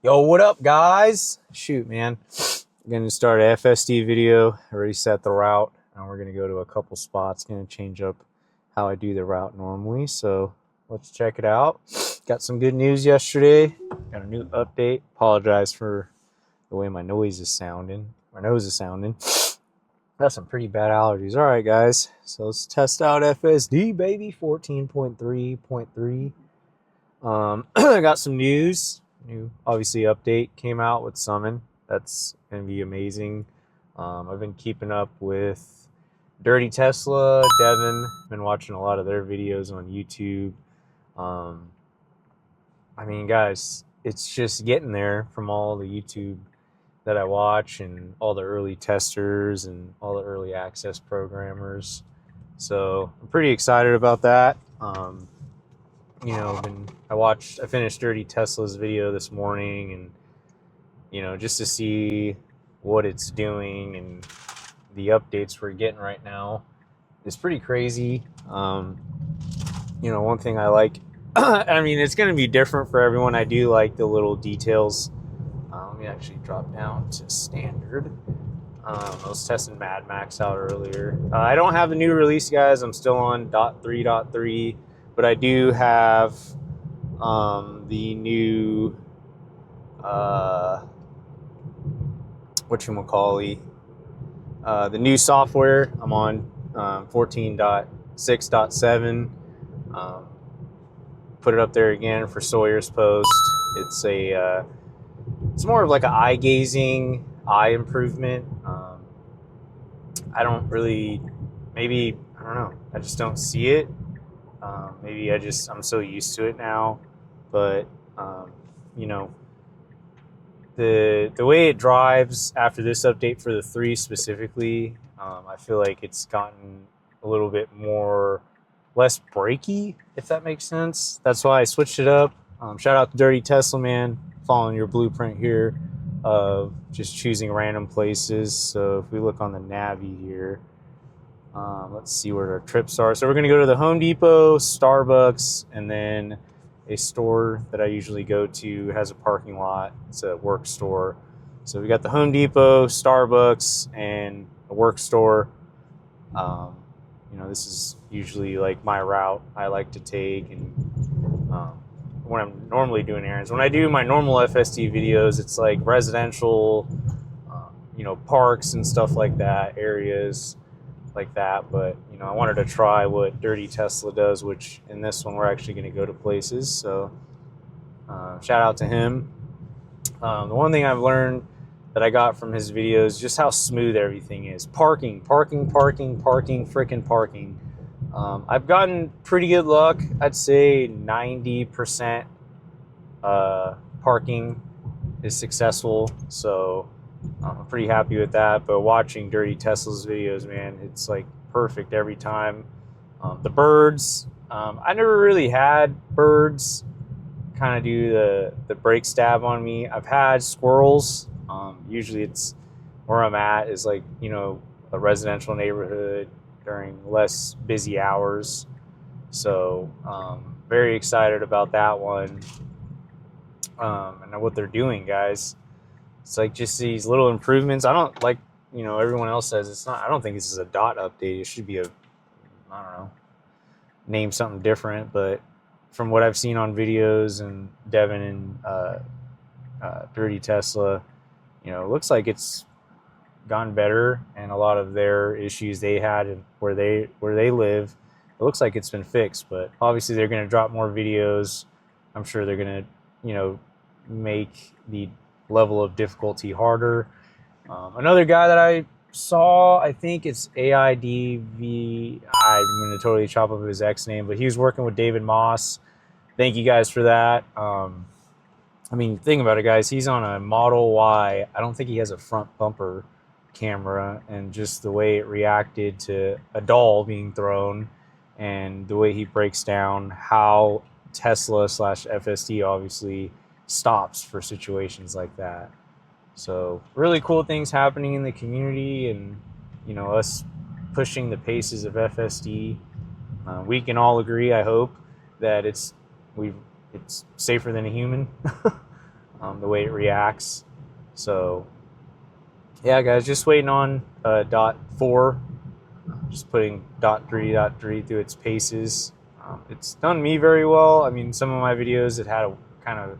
Yo, what up, guys? Shoot, man. I'm going to start an FSD video. I already set the route, and we're going to go to a couple spots. Going to change up how I do the route normally. So let's check it out. Got some good news yesterday. Got a new update. Apologize for the way my nose is sounding. Got some pretty bad allergies. All right, guys. So let's test out FSD, baby. 14.3.3. I got some news. New, obviously, update came out with Summon. That's going to be amazing. I've been keeping up with Dirty Tesla, Devin. Been watching a lot of their videos on YouTube. I mean, guys, it's just getting there from all the YouTube that I watch and all the early testers and all the early access programmers. So I'm pretty excited about that. I finished Dirty Tesla's video this morning, and just to see what it's doing and the updates we're getting right now is pretty crazy. One thing I like, I mean, it's going to be different for everyone. I do like the little details. Let me actually drop down to standard. I was testing Mad Max out earlier. I don't have the new release, guys. I'm still on .3.3, but I do have the new the new software. I'm on 14.6.7. Put it up there again for Sawyer's Post. It's more of like an eye gazing, eye improvement. I don't know. I just don't see it. Maybe I'm so used to it now, but the way it drives after this update for the 3 specifically, I feel like it's gotten a little bit less breaky, if that makes sense. That's why I switched it up. Shout out to Dirty Tesla, man, following your blueprint here of just choosing random places. So if we look on the Navi here, let's see where our trips are. So we're going to go to the Home Depot, Starbucks, and then a store that I usually go to has a parking lot. It's a work store. So we got the Home Depot, Starbucks, and a work store. This is usually like my route I like to take, and when I'm normally doing errands. When I do my normal FSD videos, it's like residential, parks and stuff like that, areas like that. But I wanted to try what Dirty Tesla does, which in this one we're actually going to go to places. So shout out to him. The one thing I've learned that I got from his videos, just how smooth everything is. Parking, freaking parking. I've gotten pretty good luck. I'd say 90% parking is successful. So I'm pretty happy with that. But watching Dirty Tesla's videos, man, it's like perfect every time. The birds, I never really had birds kind of do the brake stab on me. I've had squirrels. Usually it's where I'm at is like, a residential neighborhood during less busy hours. So very excited about that one. And what they're doing, guys. It's like just these little improvements. I don't like, everyone else says it's not. I don't think this is a dot update. It should be I don't know, name something different. But from what I've seen on videos and Devin and Dirty Tesla, it looks like it's gone better, and a lot of their issues they had and where they live, it looks like it's been fixed. But obviously they're going to drop more videos. I'm sure they're going to, make the level of difficulty harder. Another guy that I saw, I think it's AIDV. I'm going to totally chop up his X name, but he was working with David Moss. Thank you guys for that. Think about it, guys. He's on a Model Y. I don't think he has a front bumper camera, and just the way it reacted to a doll being thrown and the way he breaks down how Tesla/FSD obviously stops for situations like that. So really cool things happening in the community, and us pushing the paces of FSD. We can all agree, I hope, that it's safer than a human. the way it reacts. So yeah, guys, just waiting on dot 4. Just putting dot 3 through its paces. It's done me very well. I mean, some of my videos, it had a kind of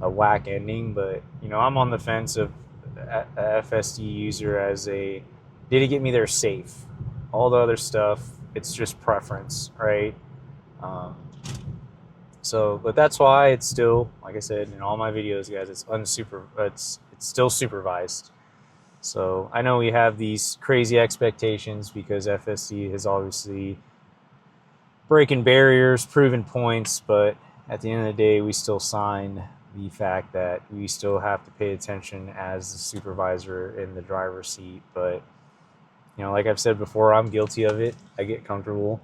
a whack ending, but you know, I'm on the fence of a FSD user as a, did it get me there safe? All the other stuff, it's just preference, right? So, but that's why it's still, like I said in all my videos, guys, it's still supervised. So I know we have these crazy expectations because FSD has obviously breaking barriers, proven points, but at the end of the day, we still sign the fact that we still have to pay attention as the supervisor in the driver's seat. But you know, like I've said before, I'm guilty of it. I get comfortable,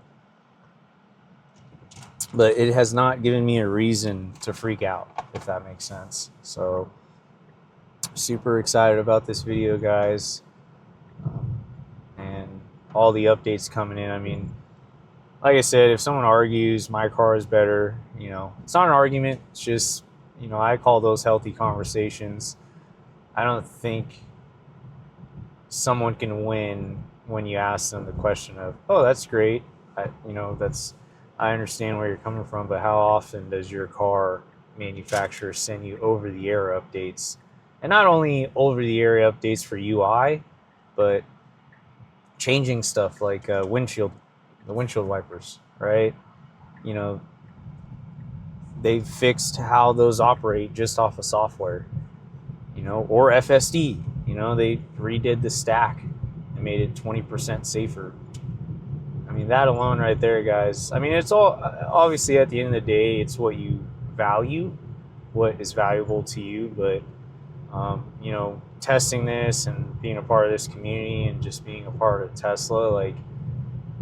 but it has not given me a reason to freak out, if that makes sense. So super excited about this video, guys, and all the updates coming in. I mean, like I said, if someone argues my car is better, you know, it's not an argument. It's just, you know, I call those healthy conversations. I don't think someone can win when you ask them the question of, oh, that's great. I understand where you're coming from, but how often does your car manufacturer send you over-the-air updates? And not only over-the-air updates for UI, but changing stuff like the windshield wipers, right? You know, they've fixed how those operate just off of software, you know, or FSD. You know, they redid the stack and made it 20% safer. I mean, that alone right there, guys. I mean, it's all, obviously at the end of the day, it's what you value, what is valuable to you. But, you know, testing this and being a part of this community and just being a part of Tesla, like,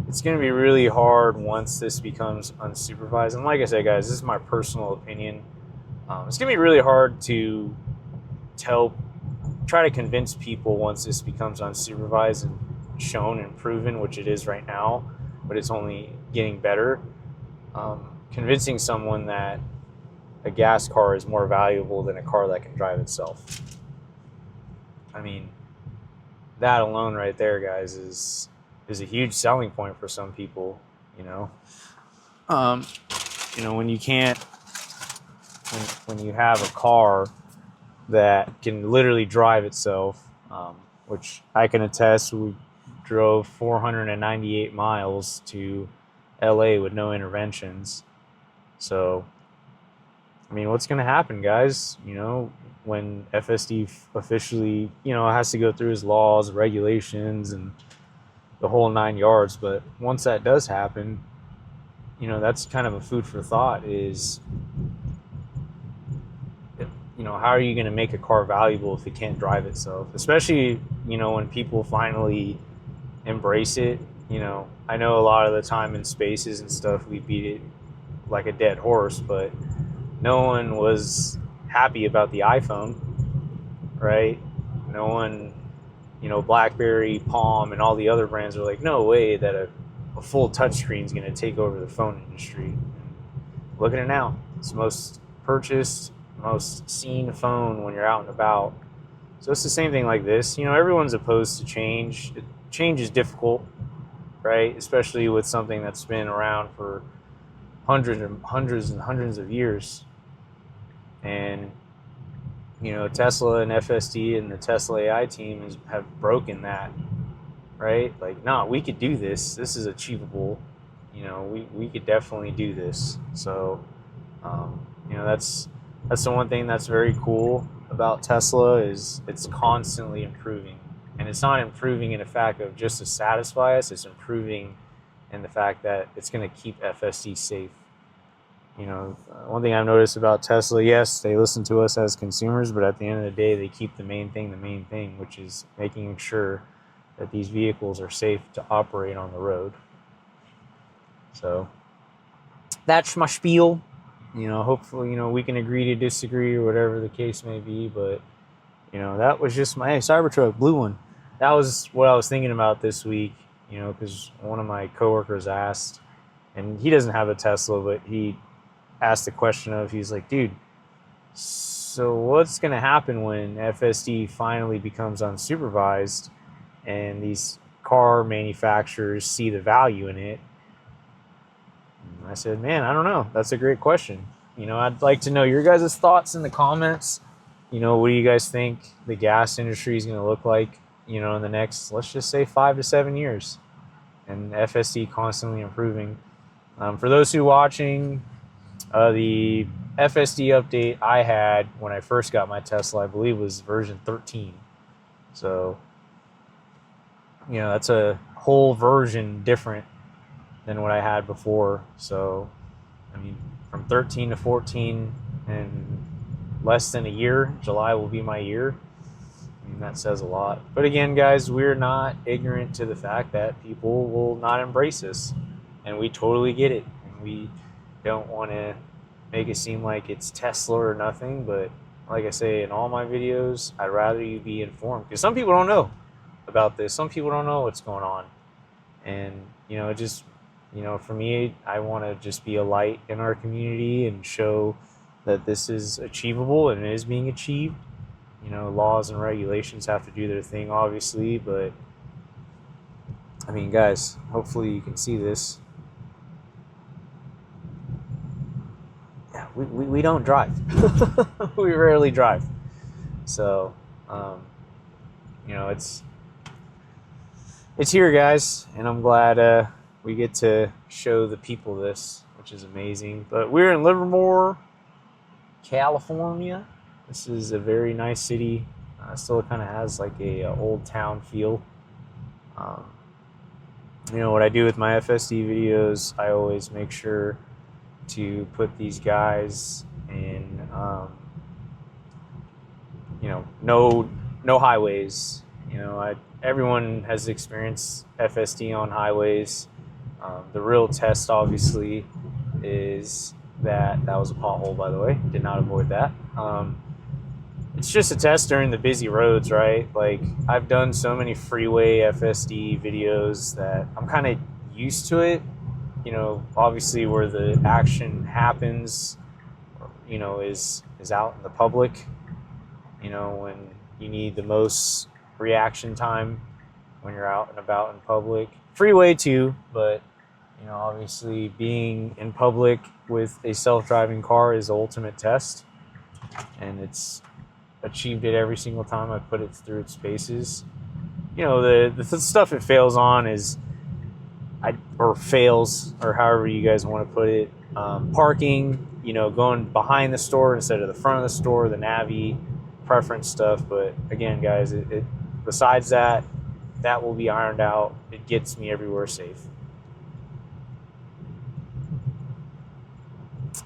it's going to be really hard once this becomes unsupervised. And like I said, guys, this is my personal opinion. It's going to be really hard to try to convince people once this becomes unsupervised and shown and proven, which it is right now, but it's only getting better. Convincing someone that a gas car is more valuable than a car that can drive itself. I mean, that alone right there, guys, is a huge selling point for some people, you know. You know, when you can't, when you have a car that can literally drive itself, which I can attest, we drove 498 miles to LA with no interventions. So, I mean, what's going to happen, guys? You know, when FSD officially, you know, has to go through his laws, regulations, and the whole 9 yards. But once that does happen, you know, that's kind of a food for thought is, you know, how are you going to make a car valuable if it can't drive itself? Especially, you know, when people finally embrace it. You know, I know a lot of the time in spaces and stuff, we beat it like a dead horse, but no one was happy about the iPhone, right? No one, you know, BlackBerry, Palm, and all the other brands are like, no way that a full touchscreen is going to take over the phone industry. Look at it now. It's the most purchased, most seen phone when you're out and about. So it's the same thing like this. You know, everyone's opposed to change. Change is difficult, right? Especially with something that's been around for hundreds of years. And, you know, Tesla and FSD and the Tesla AI team have broken that, right? Like, no, we could do this. This is achievable. You know, we could definitely do this. So, you know, that's the one thing that's very cool about Tesla is it's constantly improving. And it's not improving in the fact of just to satisfy us. It's improving in the fact that it's going to keep FSD safe. You know, one thing I've noticed about Tesla, yes, they listen to us as consumers, but at the end of the day, they keep the main thing, which is making sure that these vehicles are safe to operate on the road. So that's my spiel. You know, hopefully, you know, we can agree to disagree or whatever the case may be, but, you know, that was just my, hey, Cybertruck, blue one. That was what I was thinking about this week, you know, because one of my coworkers asked, and he doesn't have a Tesla, but he asked the question of, he's like, dude, So what's going to happen when FSD finally becomes unsupervised and these car manufacturers see the value in it? And I said, man, I don't know. That's a great question. You know, I'd like to know your guys' thoughts in the comments. You know, what do you guys think the gas industry is going to look like, you know, in the next, let's just say 5 to 7 years, and FSD constantly improving. For those who are watching, the FSD update I had when I first got my Tesla, I believe, was version 13. So, you know, that's a whole version different than what I had before. So, I mean, from 13 to 14 in less than a year, July will be my year. I mean, that says a lot. But again, guys, we're not ignorant to the fact that people will not embrace us. And we totally get it. And we don't want to make it seem like it's Tesla or nothing. But like I say, in all my videos, I'd rather you be informed. Because some people don't know about this. Some people don't know what's going on. And, you know, just, you know, for me, I want to just be a light in our community and show that this is achievable and it is being achieved. You know, laws and regulations have to do their thing, obviously, but I mean, guys, hopefully you can see this. Yeah, we don't drive. We rarely drive. So, you know, it's here, guys, and I'm glad we get to show the people this, which is amazing. But we're in Livermore, California. This is a very nice city. Still kind of has like a old town feel. You know, what I do with my FSD videos, I always make sure to put these guys in, you know, no highways. You know, everyone has experienced FSD on highways. The real test, obviously, is that was a pothole, by the way. Did not avoid that. It's just a test during the busy roads, right? Like, I've done so many freeway FSD videos that I'm kind of used to it. You know, obviously where the action happens, you know, is out in the public. You know, when you need the most reaction time when you're out and about in public. Freeway too, but, you know, obviously being in public with a self-driving car is the ultimate test. And it's achieved it every single time I put it through its paces. You know, the stuff it fails on is, or fails, or however you guys want to put it. Parking, you know, going behind the store instead of the front of the store, the Navi preference stuff. But again, guys, it besides that will be ironed out. It gets me everywhere safe.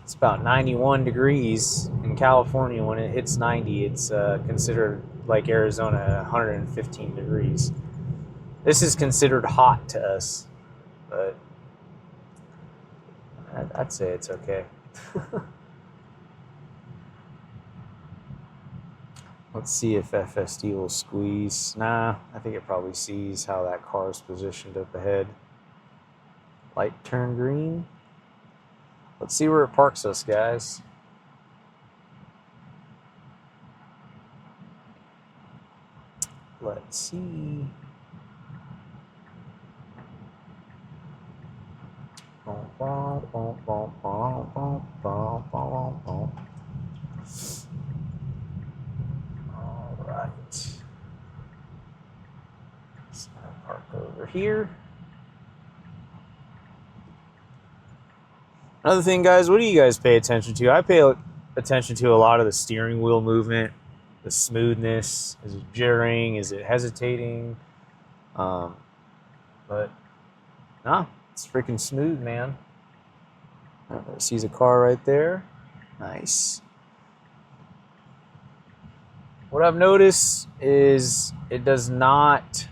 It's about 91 degrees in California. When it hits 90, it's considered, like Arizona, 115 degrees. This is considered hot to us, but I'd say it's okay. Let's see if FSD will squeeze. Nah, I think it probably sees how that car is positioned up ahead. Light turn green. Let's see where it parks us, guys. Let's see. All right. Let's park over here. Another thing, guys, what do you guys pay attention to? I pay attention to a lot of the steering wheel movement, the smoothness. Is it jittering? Is it hesitating? But nah, it's freaking smooth, man. Sees a car right there. Nice. What I've noticed is it does not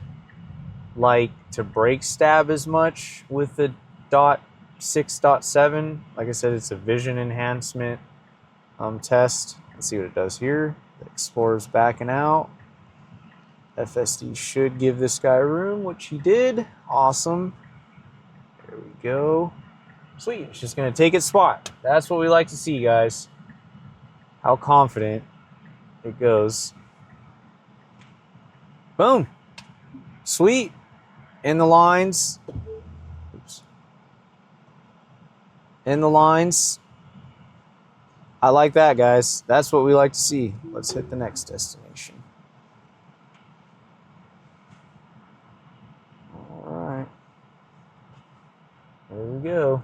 like to brake stab as much with the 6.7. Like I said, it's a vision enhancement test. Let's see what it does here. The Explorer's backing out. FSD should give this guy room, which he did. Awesome. There we go. Sweet. It's just going to take its spot. That's what we like to see, guys. How confident it goes. Boom. Sweet. In the lines. Oops. In the lines. I like that, guys. That's what we like to see. Let's hit the next destination. All right. There we go.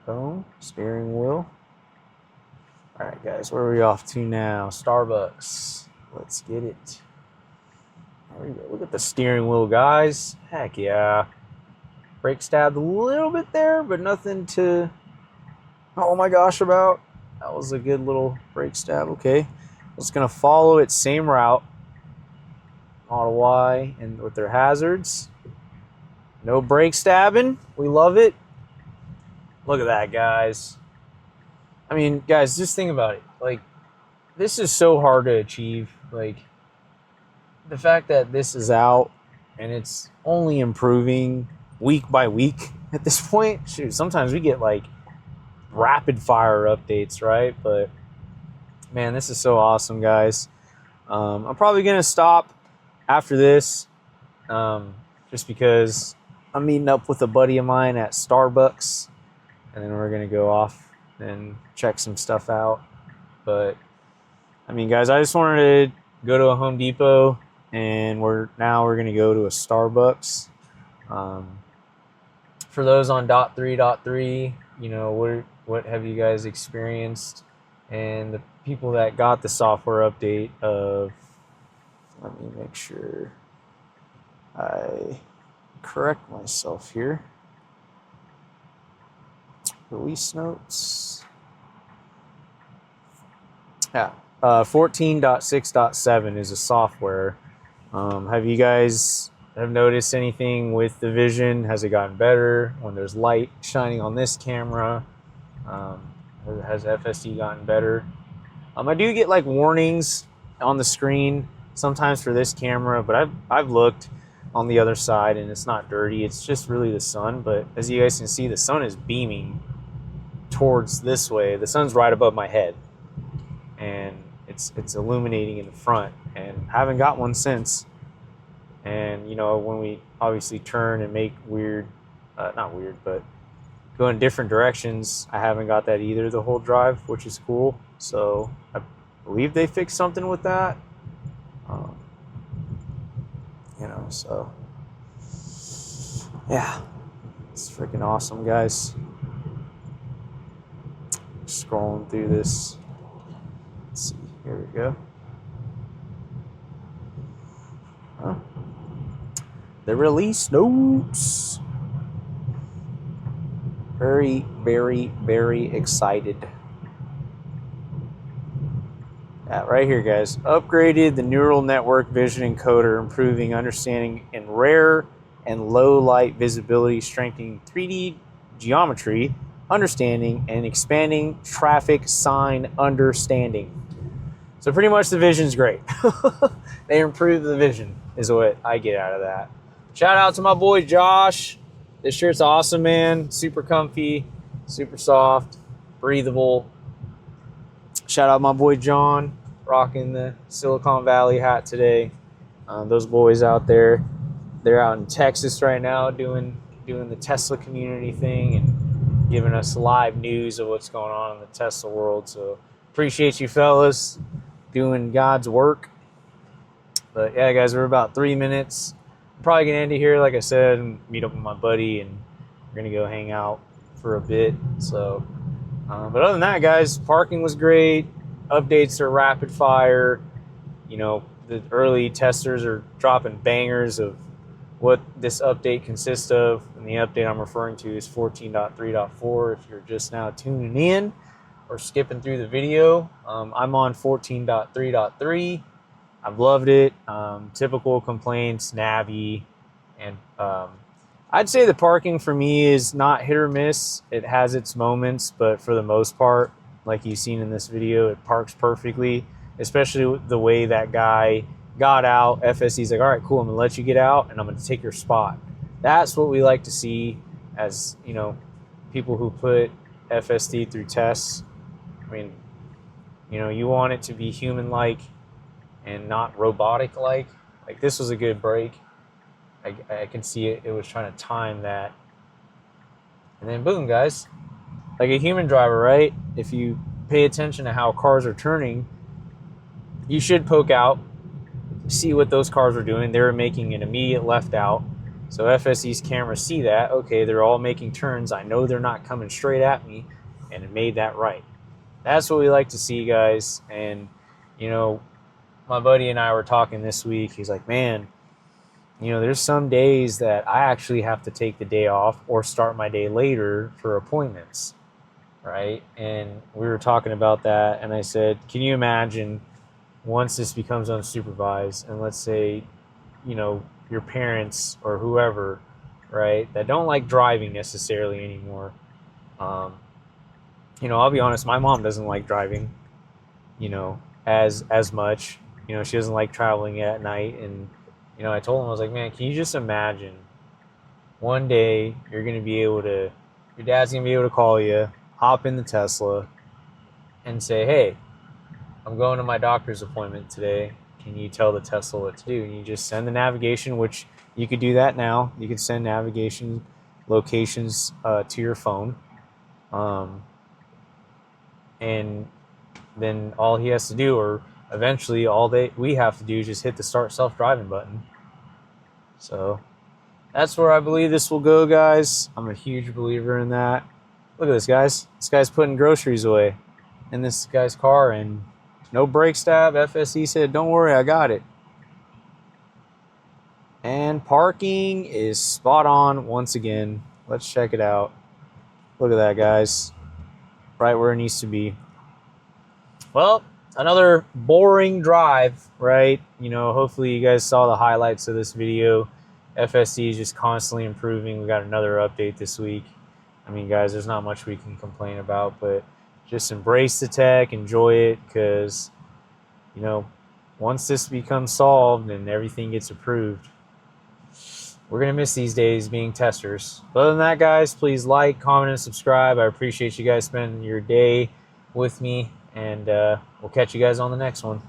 Boom. Steering wheel. All right, guys. Where are we off to now? Starbucks. Let's get it. There we go. Look at the steering wheel, guys. Heck yeah. Brake stabbed a little bit there, but nothing to, oh my gosh, about. That was a good little brake stab. Okay. It's going to follow its same route. Model Y and with their hazards. No brake stabbing. We love it. Look at that, guys. I mean, guys, just think about it. Like, this is so hard to achieve. Like, the fact that this is out and it's only improving week by week at this point. Shoot, sometimes we get like rapid fire updates, right? But man, this is so awesome, guys. I'm probably gonna stop after this, just because I'm meeting up with a buddy of mine at Starbucks, and then we're gonna go off and check some stuff out. But I mean, guys, I just wanted to go to a Home Depot, and we're gonna go to a Starbucks. For those on .3.3, you know, what have you guys experienced? And the people that got the software update of, let me make sure I correct myself here. Release notes. Yeah, 14.6.7 is a software. Have you guys have noticed anything with the vision? Has it gotten better when there's light shining on this camera? Has FSD gotten better? I do get like warnings on the screen sometimes for this camera, but I've looked on the other side and it's not dirty. It's just really the sun. But as you guys can see, the sun is beaming towards this way. The sun's right above my head, and it's illuminating in the front. And I haven't got one since. And you know, when we obviously turn and make weird, not weird, but go in different directions, I haven't got that either the whole drive, which is cool. So I believe they fixed something with that. You know, so yeah, it's freaking awesome, guys. Scrolling through this. Let's see, here we go. The release notes. Very, very, very excited. Yeah, right here, guys. Upgraded the neural network vision encoder, improving understanding in rare and low light visibility, strengthening 3D geometry understanding, and expanding traffic sign understanding. So pretty much the vision's great. They improved the vision is what I get out of that. Shout out to my boy Josh. This shirt's awesome, man. Super comfy, super soft, breathable. Shout out my boy John, rocking the Silicon Valley hat today. Those boys out there, they're out in Texas right now doing the Tesla community thing and giving us live news of what's going on in the Tesla world. So appreciate you fellas doing God's work. But yeah, guys, we're about 3 minutes. Probably gonna end it here, like I said, and meet up with my buddy, and we're gonna go hang out for a bit. So, but other than that, guys, parking was great. Updates are rapid fire. You know, the early testers are dropping bangers of what this update consists of, and the update I'm referring to is 14.3.4. If you're just now tuning in or skipping through the video, I'm on 14.3.3. I've loved it. Typical complaints, Navi, and I'd say the parking for me is not hit or miss. It has its moments, but for the most part, like you've seen in this video, it parks perfectly, especially the way that guy got out. FSD's like, all right, cool, I'm gonna let you get out and I'm gonna take your spot. That's what we like to see as, you know, people who put FSD through tests. I mean, you know, you want it to be human-like and not robotic-like. Like, this was a good brake. I can see it was trying to time that. And then boom, guys. Like a human driver, right? If you pay attention to how cars are turning, you should poke out, see what those cars are doing. They're making an immediate left out. So FSD's cameras see that. Okay, they're all making turns. I know they're not coming straight at me, and it made that right. That's what we like to see, guys. And, you know, my buddy and I were talking this week. He's like, man, you know, there's some days that I actually have to take the day off or start my day later for appointments, right? And we were talking about that, and I said, can you imagine once this becomes unsupervised, and let's say, you know, your parents or whoever, right, that don't like driving necessarily anymore. You know, I'll be honest, my mom doesn't like driving, you know, as much. You know, she doesn't like traveling at night. And, you know, I told him, I was like, man, can you just imagine one day you're going to be able to, your dad's going to be able to call you, hop in the Tesla, and say, hey, I'm going to my doctor's appointment today. Can you tell the Tesla what to do? And you just send the navigation, which you could do that now. You could send navigation locations to your phone. And then all he has to do, or eventually all we have to do, is just hit the start self-driving button. So that's where I believe this will go, guys. I'm a huge believer in that. Look at this, guys. This guy's putting groceries away in this guy's car, and no brake stab. FSD said, don't worry, I got it. And parking is spot on once again. Let's check it out. Look at that, guys. Right where it needs to be. Well, another boring drive, right? You know, hopefully you guys saw the highlights of this video. FSD is just constantly improving. We got another update this week. I mean, guys, there's not much we can complain about, but just embrace the tech, enjoy it, because, you know, once this becomes solved and everything gets approved, we're going to miss these days being testers. But other than that, guys, please like, comment, and subscribe. I appreciate you guys spending your day with me, and we'll catch you guys on the next one.